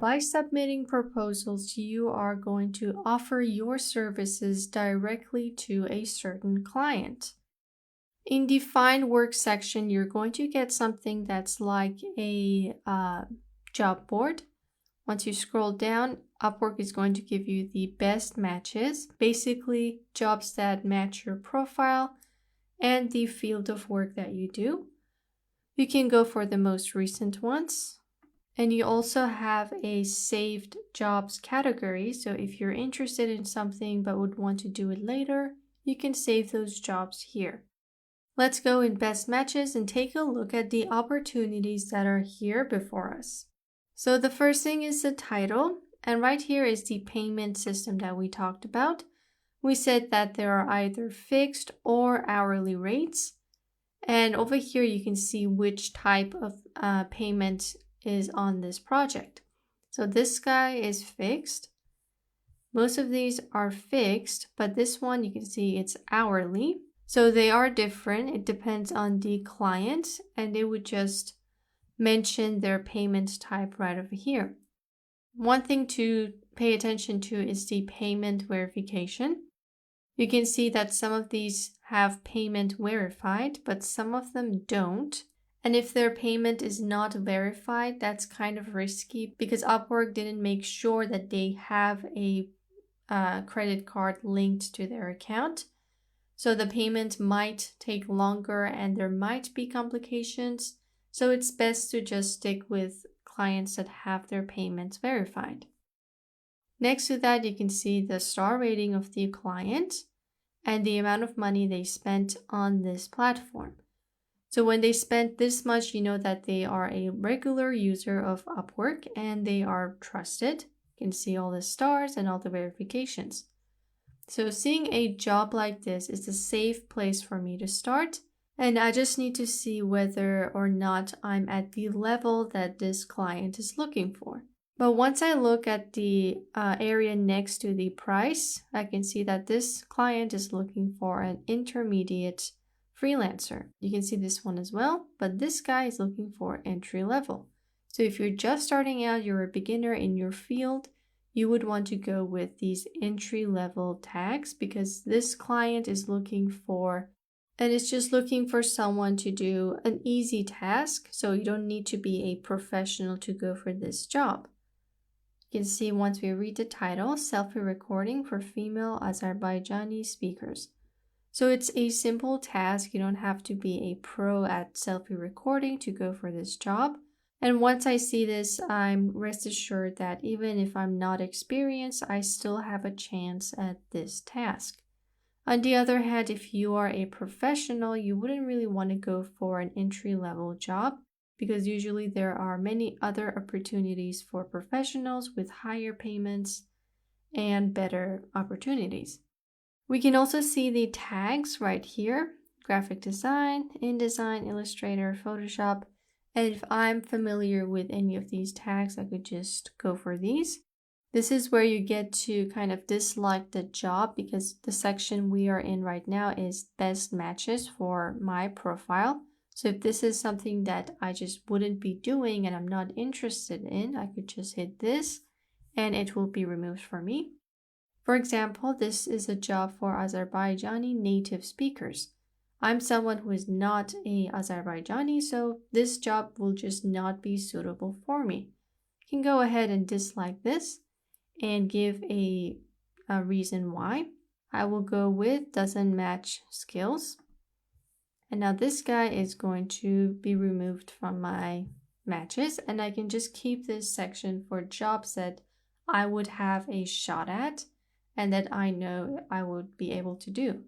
by submitting proposals, you are going to offer your services directly to a certain client. In the Find Work section, you're going to get something that's like a job board. Once you scroll down, Upwork is going to give you the best matches, basically jobs that match your profile and the field of work that you do. You can go for the most recent ones. And you also have a saved jobs category. So if you're interested in something but would want to do it later, you can save those jobs here. Let's go in best matches and take a look at the opportunities that are here before us. So the first thing is the title. And right here is the payment system that we talked about. We said that there are either fixed or hourly rates. And over here, you can see which type of payment is on this project. So this guy is fixed. Most of these are fixed, but this one you can see it's hourly. So they are different. It depends on the client, and they would just mention their payment type right over here. One thing to pay attention to is the payment verification. You can see that some of these have payment verified, but some of them don't. And if their payment is not verified, that's kind of risky because Upwork didn't make sure that they have a credit card linked to their account. So the payment might take longer and there might be complications. So it's best to just stick with clients that have their payments verified. Next to that, you can see the star rating of the client and the amount of money they spent on this platform. So when they spent this much, you know that they are a regular user of Upwork and they are trusted. You can see all the stars and all the verifications. So seeing a job like this is a safe place for me to start. And I just need to see whether or not I'm at the level that this client is looking for. But once I look at the area next to the price, I can see that this client is looking for an intermediate freelancer. You can see this one as well, but this guy is looking for entry level. So if you're just starting out, you're a beginner in your field, you would want to go with these entry level tags because this client is looking for, and it's just looking for someone to do an easy task. So you don't need to be a professional to go for this job. You can see once we read the title, selfie recording for female Azerbaijani speakers. So it's a simple task. You don't have to be a pro at selfie recording to go for this job. And once I see this, I'm rest assured that even if I'm not experienced, I still have a chance at this task. On the other hand, if you are a professional, you wouldn't really want to go for an entry-level job because usually there are many other opportunities for professionals with higher payments and better opportunities. We can also see the tags right here, graphic design, InDesign, Illustrator, Photoshop. And if I'm familiar with any of these tags, I could just go for these. This is where you get to kind of dislike the job because the section we are in right now is best matches for my profile. So if this is something that I just wouldn't be doing and I'm not interested in, I could just hit this and it will be removed for me. For example, this is a job for Azerbaijani native speakers. I'm someone who is not a Azerbaijani, so this job will just not be suitable for me. You can go ahead and dislike this and give a reason why. I will go with doesn't match skills. And now this guy is going to be removed from my matches, and I can just keep this section for jobs that I would have a shot at and that I know I would be able to do.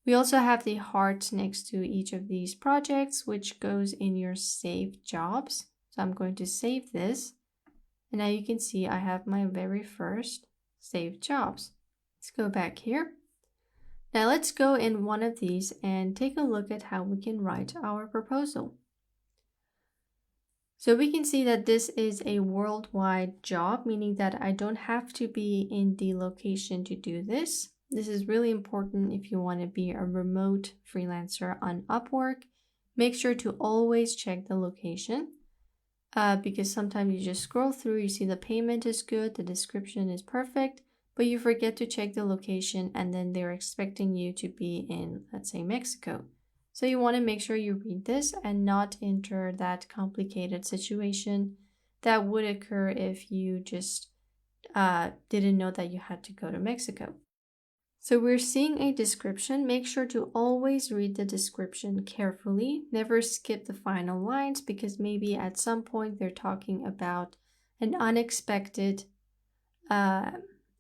We also have the heart next to each of these projects, which goes in your saved jobs. So I'm going to save this. And now you can see I have my very first saved jobs. Let's go back here. Now let's go in one of these and take a look at how we can write our proposal. So we can see that this is a worldwide job, meaning that I don't have to be in the location to do this. This is really important if you want to be a remote freelancer on Upwork. Make sure to always check the location. because sometimes you just scroll through, you see the payment is good, the description is perfect, but you forget to check the location, and then they're expecting you to be in, let's say, Mexico. So you want to make sure you read this and not enter that complicated situation that would occur if you just didn't know that you had to go to Mexico. So we're seeing a description. Make sure to always read the description carefully. Never skip the final lines, because maybe at some point they're talking about an unexpected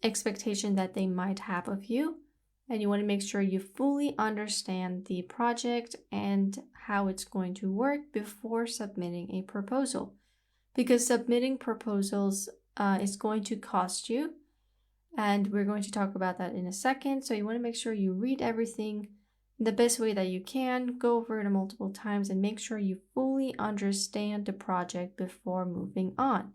expectation that they might have of you. And you want to make sure you fully understand the project and how it's going to work before submitting a proposal. Because submitting proposals is going to cost you. And we're going to talk about that in a second. So you want to make sure you read everything the best way that you can, go over it multiple times, and make sure you fully understand the project before moving on.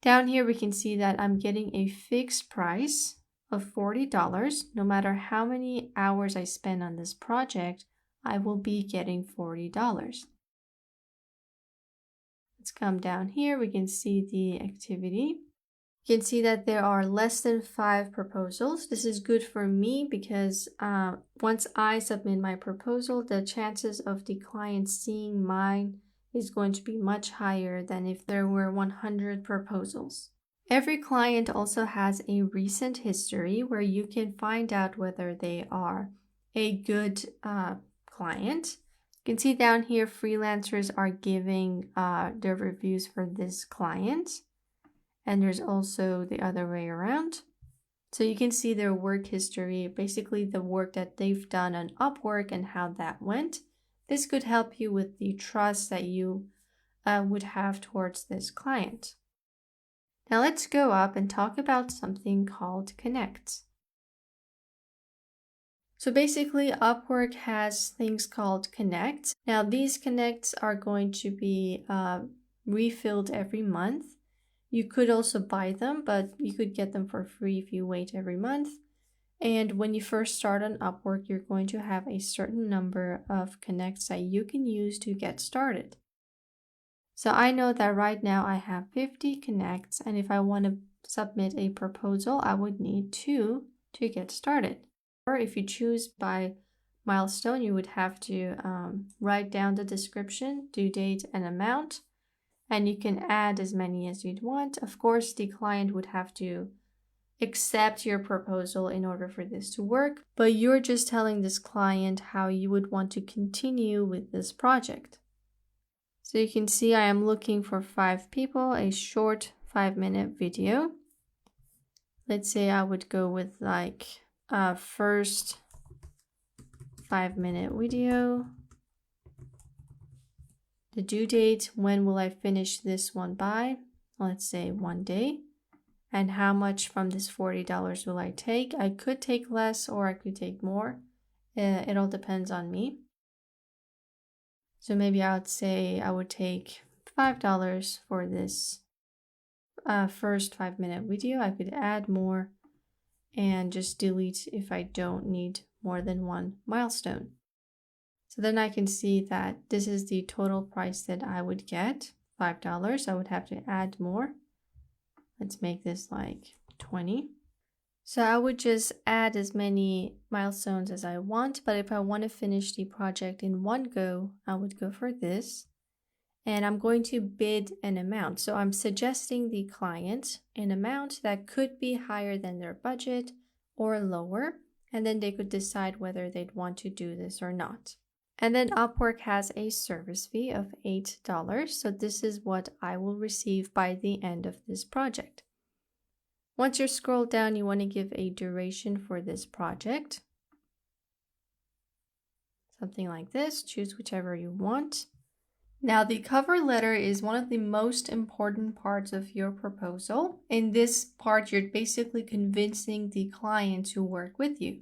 Down here, we can see that I'm getting a fixed price of $40. No matter how many hours I spend on this project, I will be getting $40. Let's come down here. We can see the activity. You can see that there are less than 5 proposals. This is good for me because once I submit my proposal, the chances of the client seeing mine is going to be much higher than if there were 100 proposals. Every client also has a recent history where you can find out whether they are a good client. You can see down here, freelancers are giving their reviews for this client. And there's also the other way around. So you can see their work history, basically the work that they've done on Upwork and how that went. This could help you with the trust that you would have towards this client. Now let's go up and talk about something called connects. So basically, Upwork has things called connects. Now these connects are going to be refilled every month. You could also buy them, but you could get them for free if you wait every month. And when you first start on Upwork, you're going to have a certain number of connects that you can use to get started. So I know that right now I have 50 connects, and if I want to submit a proposal, I would need 2 to get started. Or if you choose by milestone, you would have to write down the description, due date, and amount. And you can add as many as you'd want. Of course, the client would have to accept your proposal in order for this to work, but you're just telling this client how you would want to continue with this project. So you can see I am looking for 5 people, a short 5-minute video. Let's say I would go with like first 5-minute video. The due date, when will I finish this one by? Let's say 1 day. And how much from this $40 will I take? I could take less or I could take more. It all depends on me. So maybe I would say I would take $5 for this first 5-minute video. I could add more and just delete if I don't need more than 1 milestone. So then I can see that this is the total price that I would get, $5. I would have to add more. Let's make this like 20. So I would just add as many milestones as I want, but if I want to finish the project in one go, I would go for this. And I'm going to bid an amount. So I'm suggesting the client an amount that could be higher than their budget or lower, and then they could decide whether they'd want to do this or not. And then Upwork has a service fee of $8. So this is what I will receive by the end of this project. Once you scroll down, you want to give a duration for this project. Something like this. Choose whichever you want. Now, the cover letter is one of the most important parts of your proposal. In this part, you're basically convincing the client to work with you.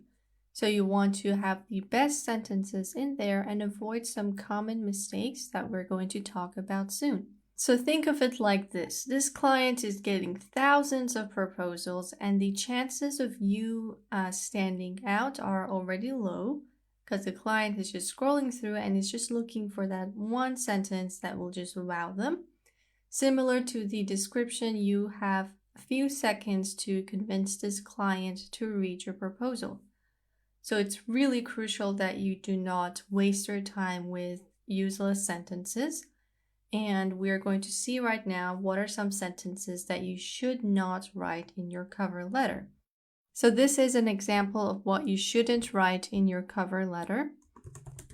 So you want to have the best sentences in there and avoid some common mistakes that we're going to talk about soon. So think of it like this. This client is getting thousands of proposals and the chances of you standing out are already low because the client is just scrolling through and is just looking for that one sentence that will just wow them. Similar to the description, you have a few seconds to convince this client to read your proposal. So it's really crucial that you do not waste your time with useless sentences. And we're going to see right now what are some sentences that you should not write in your cover letter. So this is an example of what you shouldn't write in your cover letter.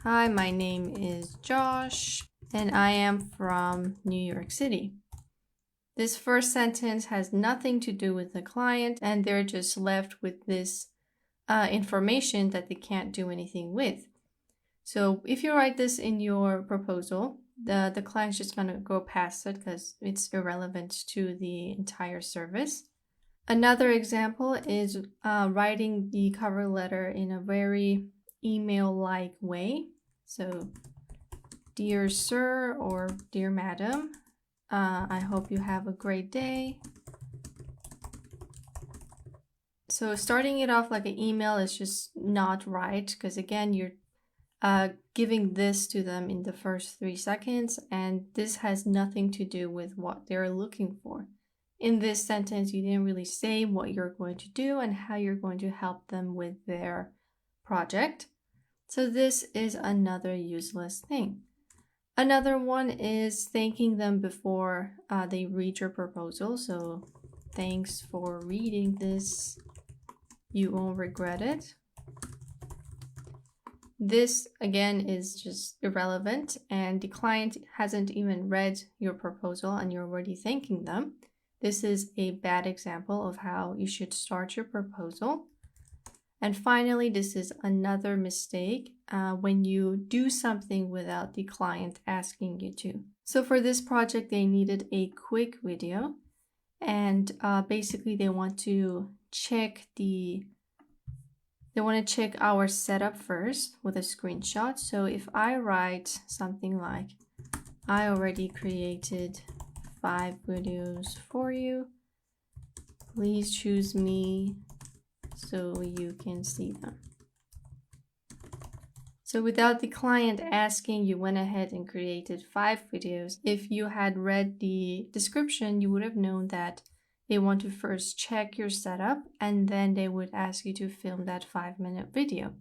Hi, my name is Josh, and I am from New York City. This first sentence has nothing to do with the client, and they're just left with this information that they can't do anything with. So if you write this in your proposal, the client's just going to go past it because it's irrelevant to the entire service. Another example is writing the cover letter in a very email-like way. So, dear sir or dear madam, I hope you have a great day. So starting it off like an email is just not right because again, you're giving this to them in the first 3 seconds, and this has nothing to do with what they're looking for. In this sentence, you didn't really say what you're going to do and how you're going to help them with their project. So this is another useless thing. Another one is thanking them before they read your proposal. So thanks for reading this. You won't regret it. This, again, is just irrelevant, and the client hasn't even read your proposal and you're already thanking them. This is a bad example of how you should start your proposal. And finally, this is another mistake when you do something without the client asking you to. So for this project, they needed a quick video, and basically they want to check our setup first with a screenshot. So if I write something like, I already created 5 videos for you, please choose me so you can see them. So without the client asking, you went ahead and created 5 videos. If you had read the description, you would have known that they want to first check your setup and then they would ask you to film that 5-minute video.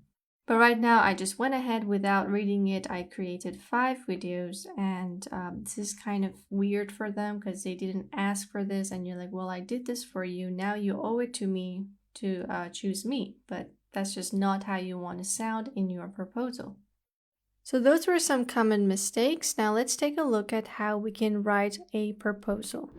But right now I just went ahead without reading it. I created 5 videos, and this is kind of weird for them because they didn't ask for this, and you're like, well, I did this for you. Now you owe it to me to choose me. But that's just not how you want to sound in your proposal. So those were some common mistakes. Now let's take a look at how we can write a proposal.